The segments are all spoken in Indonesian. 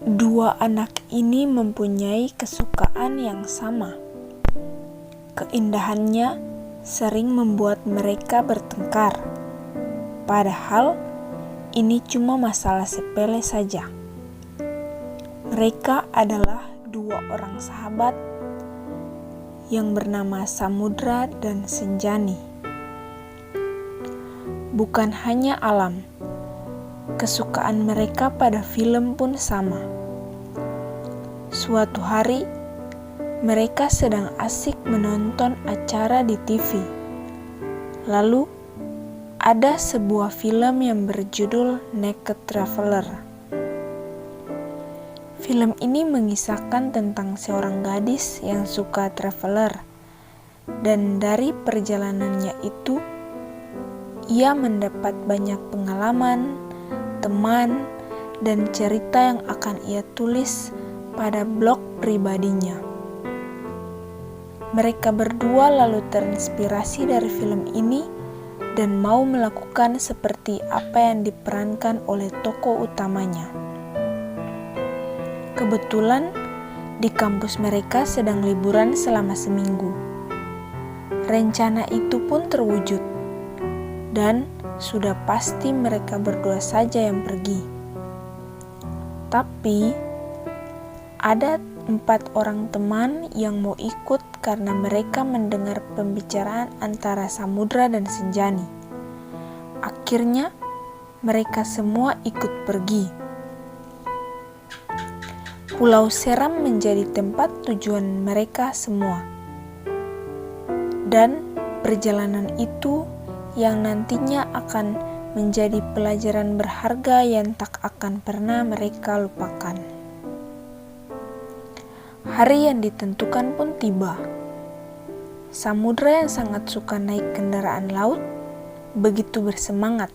Dua anak ini mempunyai kesukaan yang sama. Keindahannya sering membuat mereka bertengkar, padahal ini cuma masalah sepele saja. Mereka adalah dua orang sahabat yang bernama Samudra dan Senjani. Bukan hanya alam, kesukaan mereka pada film pun sama. Suatu hari, mereka sedang asik menonton acara di TV. Lalu, ada sebuah film yang berjudul Naked Traveler. Film ini mengisahkan tentang seorang gadis yang suka traveler, dan dari perjalanannya itu, ia mendapat banyak pengalaman, teman, dan cerita yang akan ia tulis pada blog pribadinya. Mereka berdua lalu terinspirasi dari film ini dan mau melakukan seperti apa yang diperankan oleh tokoh utamanya. Kebetulan di kampus mereka sedang liburan selama seminggu. Rencana itu pun terwujud, dan sudah pasti mereka berdua saja yang pergi. Tapi ada 4 orang teman yang mau ikut karena mereka mendengar pembicaraan antara Samudra dan Senjani. Akhirnya mereka semua ikut pergi. Pulau Seram menjadi tempat tujuan mereka semua. Dan perjalanan itu yang nantinya akan menjadi pelajaran berharga yang tak akan pernah mereka lupakan. Hari yang ditentukan pun tiba. Samudra yang sangat suka naik kendaraan laut begitu bersemangat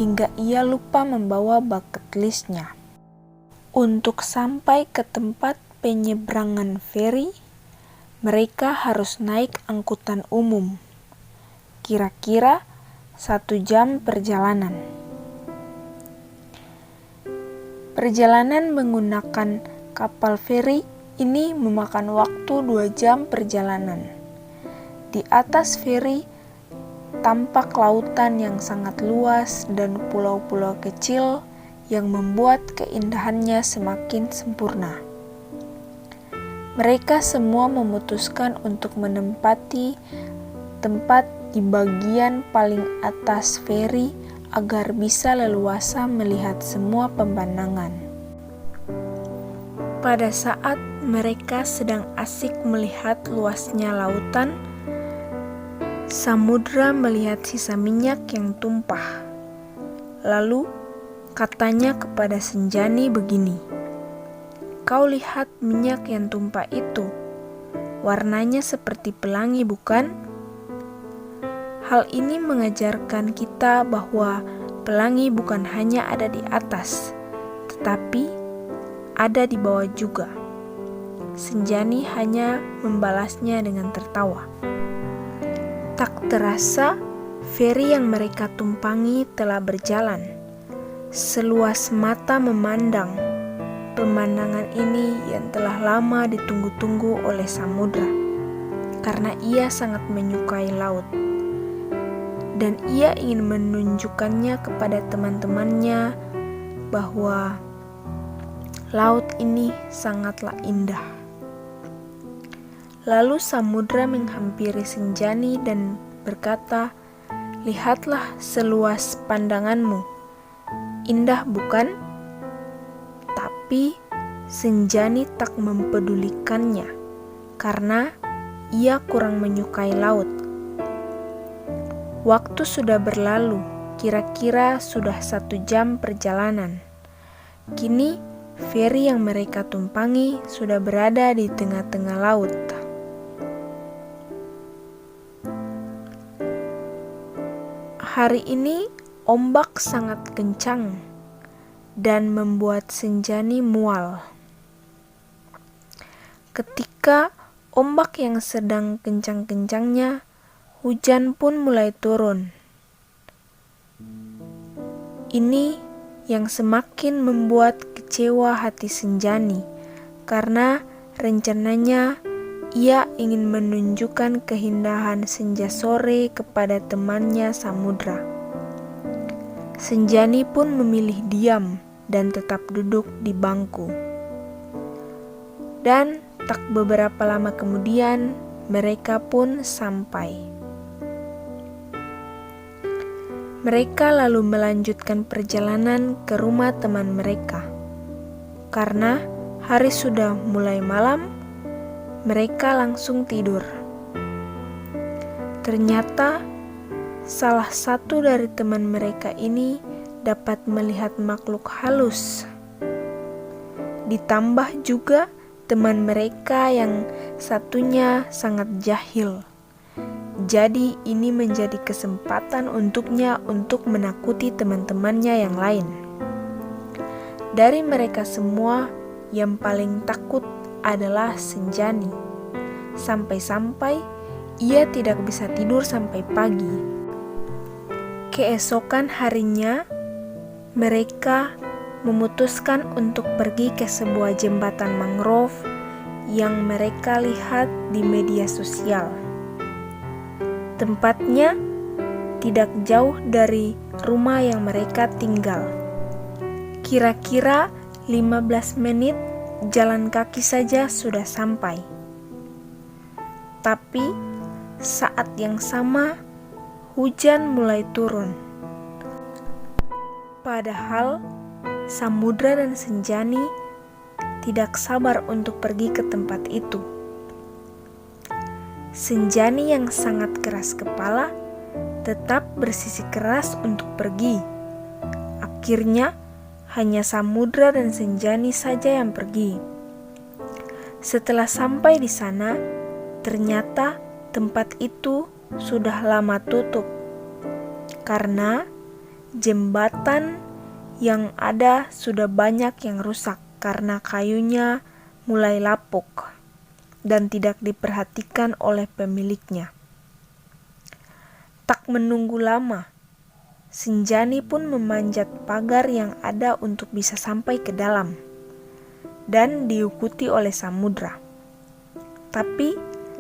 hingga ia lupa membawa bucket list-nya. Untuk sampai ke tempat penyeberangan feri, mereka harus naik angkutan umum. Kira-kira 1 jam perjalanan. Perjalanan menggunakan kapal feri ini memakan waktu 2 jam perjalanan. Di atas feri tampak lautan yang sangat luas dan pulau-pulau kecil yang membuat keindahannya semakin sempurna. Mereka semua memutuskan untuk menempati tempat di bagian paling atas feri agar bisa leluasa melihat semua pemandangan. Pada saat mereka sedang asik melihat luasnya lautan, Samudra melihat sisa minyak yang tumpah. Lalu katanya kepada Senjani begini, "Kau lihat minyak yang tumpah itu? Warnanya seperti pelangi, bukan?" Hal ini mengajarkan kita bahwa pelangi bukan hanya ada di atas, tetapi ada di bawah juga. Senjani hanya membalasnya dengan tertawa. Tak terasa, feri yang mereka tumpangi telah berjalan. Seluas mata memandang pemandangan ini yang telah lama ditunggu-tunggu oleh Samudra, karena ia sangat menyukai laut. Dan ia ingin menunjukkannya kepada teman-temannya bahwa laut ini sangatlah indah. Lalu Samudra menghampiri Senjani dan berkata, "Lihatlah seluas pandanganmu. Indah, bukan?" Tapi Senjani tak mempedulikannya karena ia kurang menyukai laut. Waktu sudah berlalu, kira-kira sudah 1 jam perjalanan. Kini, feri yang mereka tumpangi sudah berada di tengah-tengah laut. Hari ini, ombak sangat kencang dan membuat Senjani mual. Ketika ombak yang sedang kencang-kencangnya, hujan pun mulai turun. Ini yang semakin membuat kecewa hati Senjani, karena rencananya ia ingin menunjukkan keindahan senja sore kepada temannya Samudra. Senjani pun memilih diam dan tetap duduk di bangku. Dan tak beberapa lama kemudian mereka pun sampai. Mereka lalu melanjutkan perjalanan ke rumah teman mereka. Karena hari sudah mulai malam, mereka langsung tidur. Ternyata salah satu dari teman mereka ini dapat melihat makhluk halus. Ditambah juga teman mereka yang satunya sangat jahil. Jadi ini menjadi kesempatan untuknya untuk menakuti teman-temannya yang lain. Dari mereka semua, yang paling takut adalah Senjani. Sampai-sampai ia tidak bisa tidur sampai pagi. Keesokan harinya, mereka memutuskan untuk pergi ke sebuah jembatan mangrove yang mereka lihat di media sosial. Tempatnya tidak jauh dari rumah yang mereka tinggal. Kira-kira 15 menit jalan kaki saja sudah sampai. Tapi saat yang sama hujan mulai turun. Padahal Samudra dan Senjani tidak sabar untuk pergi ke tempat itu. Senjani yang sangat keras kepala tetap bersikeras untuk pergi. Akhirnya hanya Samudra dan Senjani saja yang pergi. Setelah sampai di sana, ternyata tempat itu sudah lama tutup karena jembatan yang ada sudah banyak yang rusak karena kayunya mulai lapuk dan tidak diperhatikan oleh pemiliknya. Tak menunggu lama, Senjani pun memanjat pagar yang ada untuk bisa sampai ke dalam dan diikuti oleh Samudra. Tapi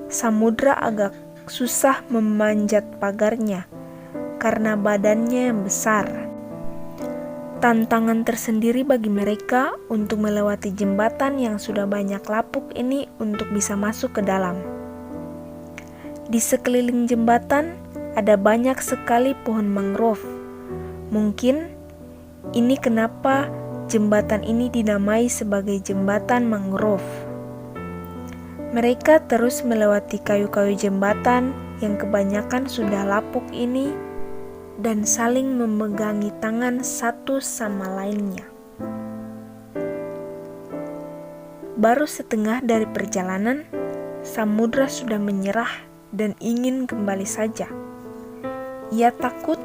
Samudra agak susah memanjat pagarnya karena badannya yang besar. Tantangan tersendiri bagi mereka untuk melewati jembatan yang sudah banyak lapuk ini untuk bisa masuk ke dalam. Di sekeliling jembatan ada banyak sekali pohon mangrove. Mungkin ini kenapa jembatan ini dinamai sebagai jembatan mangrove. Mereka terus melewati kayu-kayu jembatan yang kebanyakan sudah lapuk ini dan saling memegangi tangan satu sama lainnya. Baru setengah dari perjalanan, Samudra sudah menyerah dan ingin kembali saja. Ia takut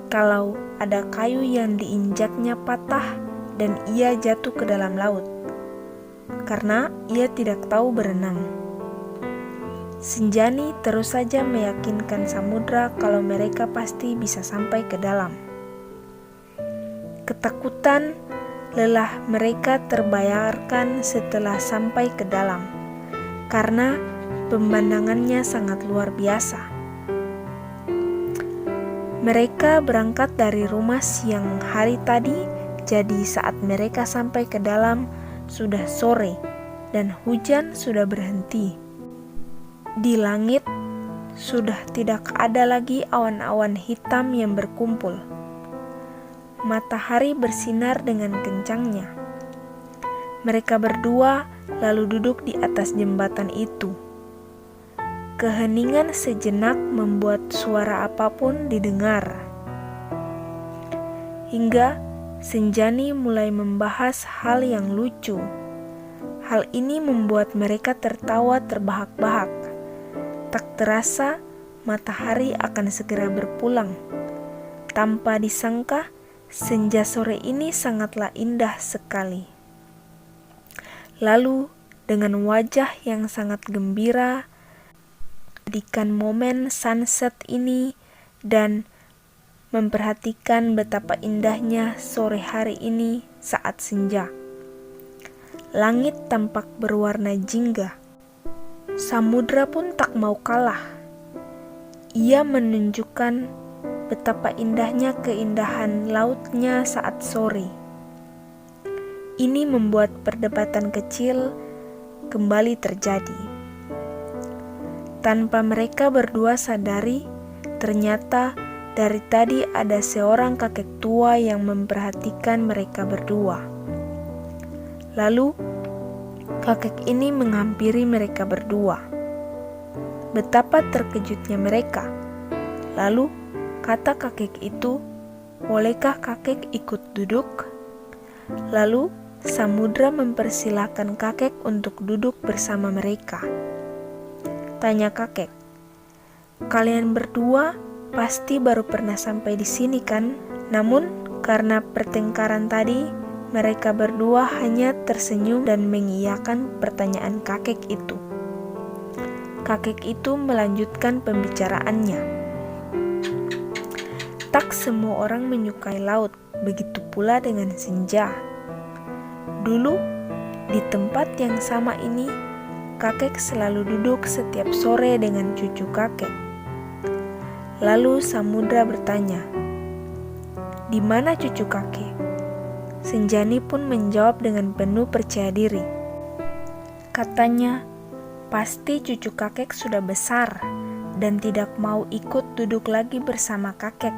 kalau ada kayu yang diinjaknya patah dan ia jatuh ke dalam laut, karena ia tidak tahu berenang. Senjani terus saja meyakinkan Samudra kalau mereka pasti bisa sampai ke dalam. Ketakutan, lelah mereka terbayarkan setelah sampai ke dalam, karena pemandangannya sangat luar biasa. Mereka berangkat dari rumah siang hari tadi, jadi saat mereka sampai ke dalam sudah sore dan hujan sudah berhenti. Di langit sudah tidak ada lagi awan-awan hitam yang berkumpul. Matahari bersinar dengan kencangnya. Mereka berdua lalu duduk di atas jembatan itu. Keheningan sejenak membuat suara apapun didengar. Hingga Senjani mulai membahas hal yang lucu. Hal ini membuat mereka tertawa terbahak-bahak. Tak terasa matahari akan segera berpulang. Tanpa disangka, senja sore ini sangatlah indah sekali. Lalu dengan wajah yang sangat gembira, jadikan momen sunset ini dan memperhatikan betapa indahnya sore hari ini saat senja. Langit tampak berwarna jingga. Samudra pun tak mau kalah. Ia menunjukkan betapa indahnya keindahan lautnya saat sore. Ini membuat perdebatan kecil kembali terjadi. Tanpa mereka berdua sadari, ternyata dari tadi ada seorang kakek tua yang memperhatikan mereka berdua. Lalu, kakek ini menghampiri mereka berdua. Betapa terkejutnya mereka. Lalu, kata kakek itu, "Bolehkah kakek ikut duduk?" Lalu, Samudra mempersilahkan kakek untuk duduk bersama mereka. Tanya kakek, "Kalian berdua pasti baru pernah sampai di sini kan?" Namun, karena pertengkaran tadi, mereka berdua hanya tersenyum dan mengiyakan pertanyaan kakek itu. Kakek itu melanjutkan pembicaraannya. Tak semua orang menyukai laut, begitu pula dengan senja. Dulu, di tempat yang sama ini, kakek selalu duduk setiap sore dengan cucu kakek. Lalu Samudra bertanya, "Di mana cucu kakek?" Senjani pun menjawab dengan penuh percaya diri. Katanya, pasti cucu kakek sudah besar dan tidak mau ikut duduk lagi bersama kakek.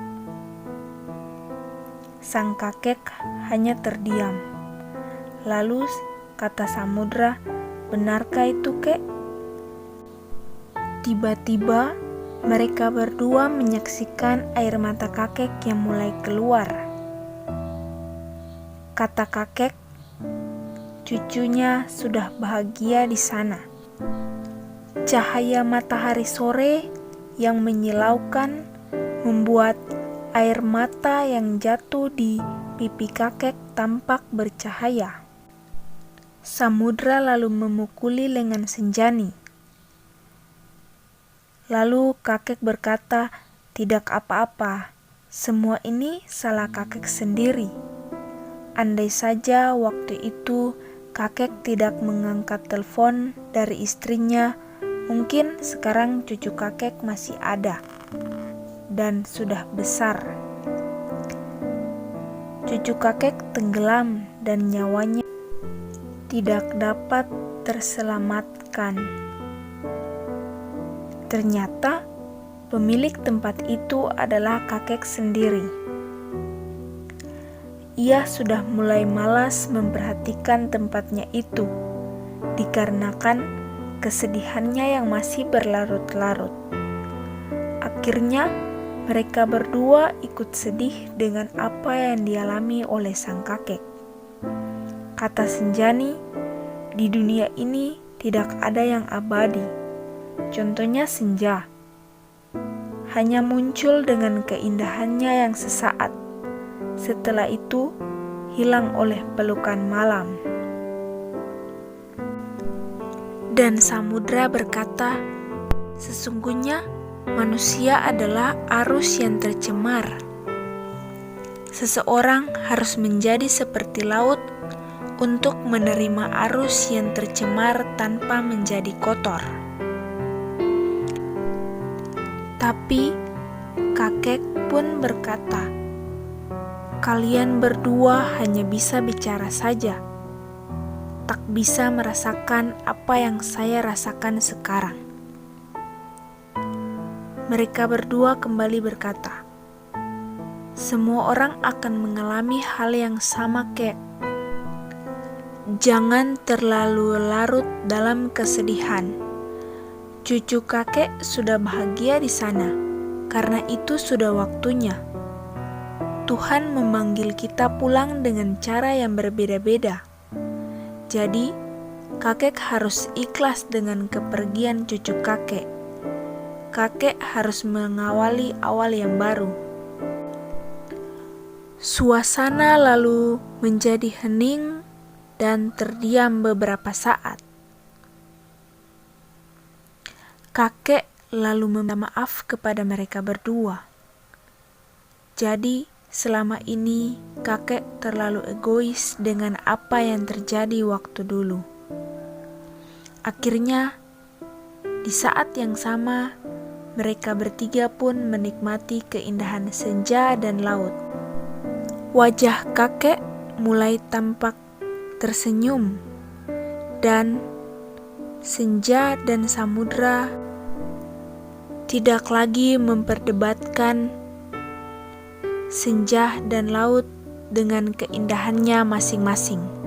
Sang kakek hanya terdiam. Lalu kata Samudra, "Benarkah itu, kek?" Tiba-tiba mereka berdua menyaksikan air mata kakek yang mulai keluar. Kata kakek, cucunya sudah bahagia di sana. Cahaya matahari sore yang menyilaukan membuat air mata yang jatuh di pipi kakek tampak bercahaya. Samudra lalu memukuli lengan Senjani. Lalu kakek berkata, "Tidak apa-apa, semua ini salah kakek sendiri. Andai saja waktu itu kakek tidak mengangkat telepon dari istrinya, mungkin sekarang cucu kakek masih ada dan sudah besar. Cucu kakek tenggelam dan nyawanya tidak dapat terselamatkan." Ternyata pemilik tempat itu adalah kakek sendiri. Ia sudah mulai malas memperhatikan tempatnya itu, dikarenakan kesedihannya yang masih berlarut-larut. Akhirnya, mereka berdua ikut sedih dengan apa yang dialami oleh sang kakek. Kata Senjani, "Di dunia ini tidak ada yang abadi. Contohnya senja, hanya muncul dengan keindahannya yang sesaat. Setelah itu, hilang oleh pelukan malam." Dan Samudra berkata, "Sesungguhnya manusia adalah arus yang tercemar. Seseorang harus menjadi seperti laut untuk menerima arus yang tercemar tanpa menjadi kotor." Tapi kakek pun berkata, "Kalian berdua hanya bisa bicara saja, tak bisa merasakan apa yang saya rasakan sekarang." Mereka berdua kembali berkata, "Semua orang akan mengalami hal yang sama, kek. Jangan terlalu larut dalam kesedihan. Cucu kakek sudah bahagia di sana, karena itu sudah waktunya. Tuhan memanggil kita pulang dengan cara yang berbeda-beda. Jadi, kakek harus ikhlas dengan kepergian cucu kakek. Kakek harus mengawali awal yang baru." Suasana lalu menjadi hening dan terdiam beberapa saat. Kakek lalu meminta maaf kepada mereka berdua. Jadi, selama ini kakek terlalu egois dengan apa yang terjadi waktu dulu. Akhirnya, di saat yang sama, mereka bertiga pun menikmati keindahan senja dan laut. Wajah kakek mulai tampak tersenyum, dan senja dan samudra tidak lagi memperdebatkan senja dan laut dengan keindahannya masing-masing.